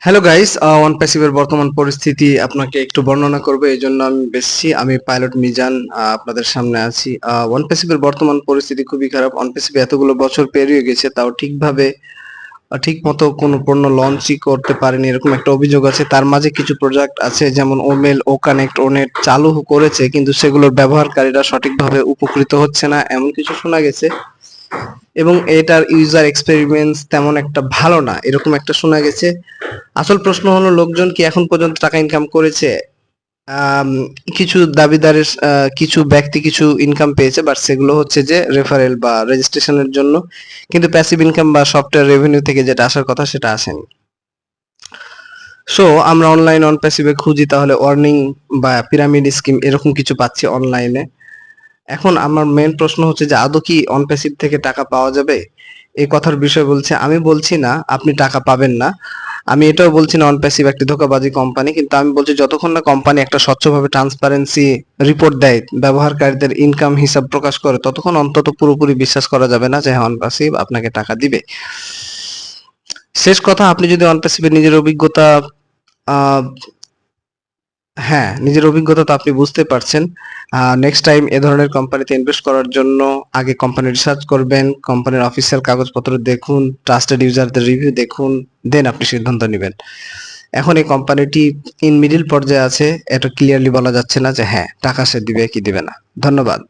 Hello guys, one প্যাসিভের বর্তমান পরিস্থিতি আপনাকে একটু বর্ণনা করবো। এই জন্য আমি পাইলট মিজান আপনাদের সামনে আছি। ওয়ান প্যাসিভের বর্তমান পরিস্থিতি খুবই খারাপ। ওয়ান প্যাসিভ এতগুলো বছর পেরিয়ে গেছে, তাও ঠিকভাবে ঠিক মতো কোনো পণ্য লঞ্চই করতে পারেনি, এরকম একটা অভিযোগ আছে। তার মাঝে কিছু প্রোডাক্ট আছে, যেমন ওমেল, ও কানেক্ট, ওনেট চালু করেছে, কিন্তু সেগুলোর ব্যবহারকারীরা সঠিকভাবে উপকৃত হচ্ছে না, এমন কিছু শোনা গেছে। এবং এটার ইউজার এক্সপেরিমেন্স তেমন একটা ভালো না, এরকম একটা শোনা গেছে। আসল প্রশ্ন হলো, লোকজন কি এখন পর্যন্ত টাকা ইনকাম করেছে? আম, কিছু দাবিদারের কিছু ব্যক্তি কিছু ইনকাম পেয়েছে, বাট সেগুলো হচ্ছে যে রেফারেল বা রেজিস্ট্রেশনের জন্য, কিন্তু প্যাসিভ ইনকাম বা সফটওয়্যার রেভিনিউ থেকে যেটা আসার কথা সেটা আসেনি। সো আমরা অনলাইন অন প্যাসিভে খুঁজি, তাহলে ওয়ার্নিং বা পিরামিড স্কিম এরকম কিছু পাচ্ছি অনলাইনে। এখন আমার মেন প্রশ্ন হচ্ছে যে আদৌ কি অন প্যাসিভ থেকে টাকা পাওয়া যাবে? এই কথার বিষয় বলছে, আমি বলছি না আপনি টাকা পাবেন না, আমি এটাও বলছি না অন প্যাসিভ একটি ধোঁকাবাজি কোম্পানি, কিন্তু আমি বলছি যতক্ষণ না কোম্পানি একটা স্বচ্ছভাবে ট্রান্সপারেন্সি রিপোর্ট দেয়, ব্যবহারকারীদের ইনকাম হিসাব প্রকাশ করে, ততক্ষণ অন্তত পুরোপুরি বিশ্বাস করা যাবে না যে হ্যাঁ অন প্যাসিভ আপনাকে টাকা দিবে। শেষ কথা, আপনি যদি অন প্যাসিভের নিজের অভিজ্ঞতা আহ হ্যাঁ, নিজের অভিজ্ঞতা তো আপনি বুঝতে পারছেন। নেক্সট টাইম এ ধরনের কোম্পানিতে ইনভেস্ট করার জন্য আগে কোম্পানি রিসার্চ করবেন, কোম্পানির অফিসিয়াল কাগজপত্র দেখুন, ট্রাস্টেড ইউজারদের রিভিউ দেখুন, দেন আপনি সিদ্ধান্ত নেবেন। এখন এই কোম্পানিটি ইন মিডল পর্যায়ে আছে, এটা ক্লিয়ারলি বলা যাচ্ছে না যে হ্যাঁ টাকা সে দিবে কি দিবে না। ধন্যবাদ।